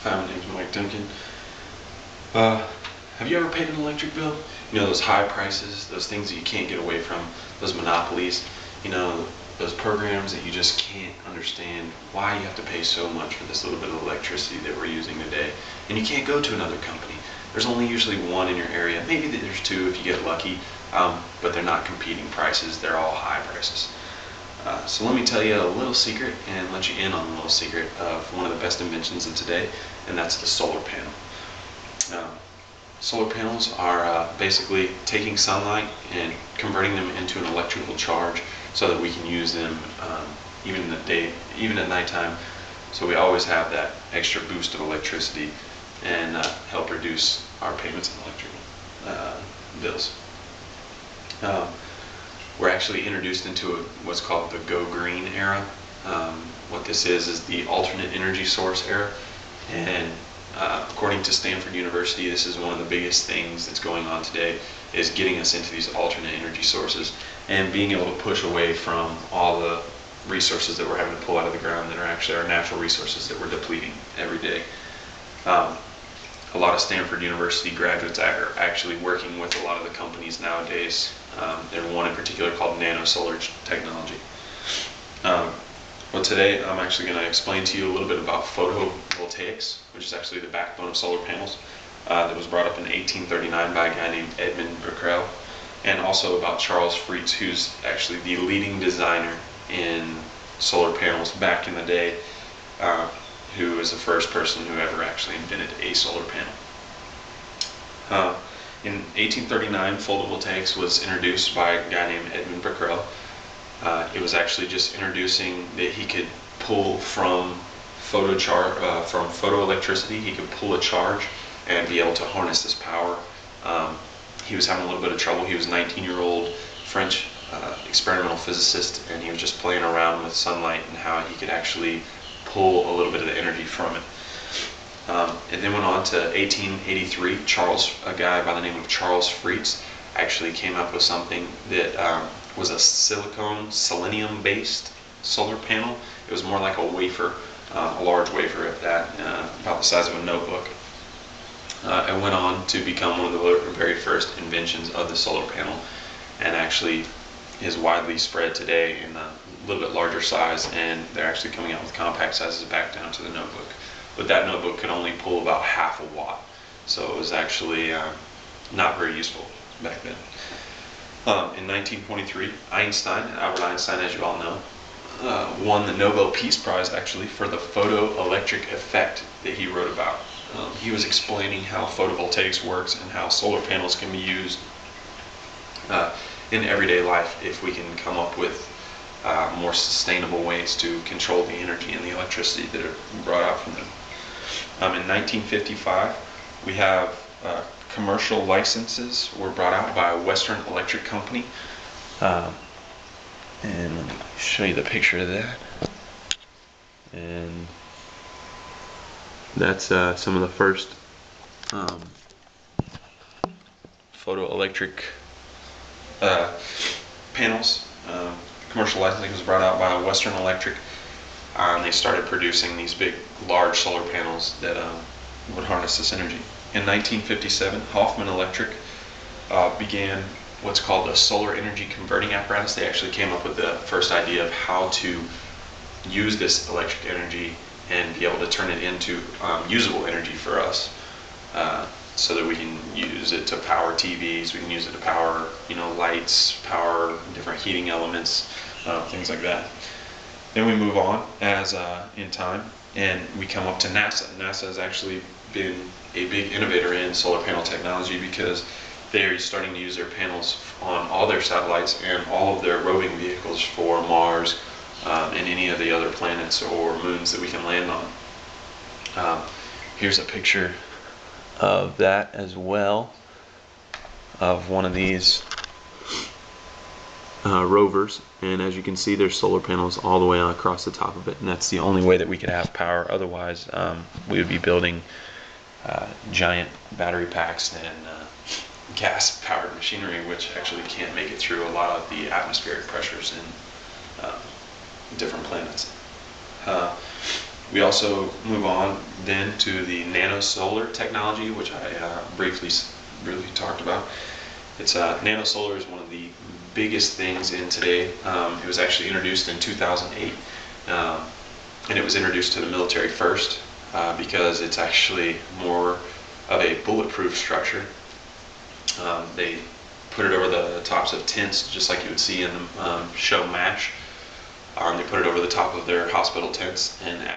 Hi, my name's Mikal Temkin. Have you ever paid an electric bill? You know, those high prices, those things that you can't get away from, those monopolies, you know, those programs that you just can't understand why you have to pay so much for this little bit of electricity that we're using today. And you can't go to another company. There's only usually one in your area. Maybe there's two if you get lucky, but they're not competing prices. They're all high prices. So let me tell you a little secret and let you in on a little secret of one of the best inventions of today, and that's the solar panel. Solar panels are basically taking sunlight and converting them into an electrical charge so that we can use them even in the day, even at nighttime. So we always have that extra boost of electricity and help reduce our payments on electrical bills. We're actually introduced into what's called the Go Green era. What this is the alternate energy source era, and according to Stanford University, this is one of the biggest things that's going on today, is getting us into these alternate energy sources and being able to push away from all the resources that we're having to pull out of the ground that are actually our natural resources that we're depleting every day. A lot of Stanford University graduates are actually working with a lot of the companies nowadays. There's one in particular called nano solar technology. Well, today I'm actually going to explain to you a little bit about photovoltaics, which is actually the backbone of solar panels. That was brought up in 1839 by a guy named Edmund Becquerel, and also about Charles Frietz, who's actually the leading designer in solar panels back in the day, who was the first person who ever actually invented a solar panel. In 1839, photovoltaics was introduced by a guy named Edmund Becquerel. It was actually just introducing that he could pull from photoelectricity. He could pull a charge and be able to harness this power. He was having a little bit of trouble. He was a 19-year-old French experimental physicist, and he was just playing around with sunlight and how he could actually pull a little bit of the energy from it. It then went on to 1883. A guy by the name of Charles Frietz actually came up with something that was a selenium-based solar panel. It was more like a wafer, a large wafer at that, about the size of a notebook. It went on to become one of the very first inventions of the solar panel, and actually is widely spread today in a little bit larger size, and they're actually coming out with compact sizes back down to the notebook. But that notebook could only pull about half a watt, so it was actually not very useful back then. In 1923, Albert Einstein, as you all know, won the Nobel Peace Prize actually for the photoelectric effect that he wrote about. He was explaining how photovoltaics works and how solar panels can be used in everyday life if we can come up with more sustainable ways to control the energy and the electricity that are brought out from them. In 1955, we have commercial licenses were brought out by a Western Electric company. And let me show you the picture of that. And that's some of the first photoelectric panels. Commercial licensing was brought out by Western Electric, and they started producing these big, large solar panels that would harness this energy. In 1957, Hoffman Electric began what's called a solar energy converting apparatus. They actually came up with the first idea of how to use this electric energy and be able to turn it into usable energy for us, so that we can use it to power TVs, we can use it to power, lights, power different heating elements, things like that. Then we move on in time, and we come up to NASA. NASA has actually been a big innovator in solar panel technology because they're starting to use their panels on all their satellites and all of their roving vehicles for Mars and any of the other planets or moons that we can land on. Here's a picture of that as well, of one of these rovers, and as you can see, there's solar panels all the way across the top of it, and that's the only way that we could have power. Otherwise, we would be building giant battery packs and gas-powered machinery, which actually can't make it through a lot of the atmospheric pressures in different planets. We also move on then to the nano solar technology, which I briefly talked about. Nano solar is one of the biggest things in today. It was actually introduced in 2008, and it was introduced to the military first because it's actually more of a bulletproof structure. They put it over the tops of tents, just like you would see in the show MASH. They put it over the top of their hospital tents, and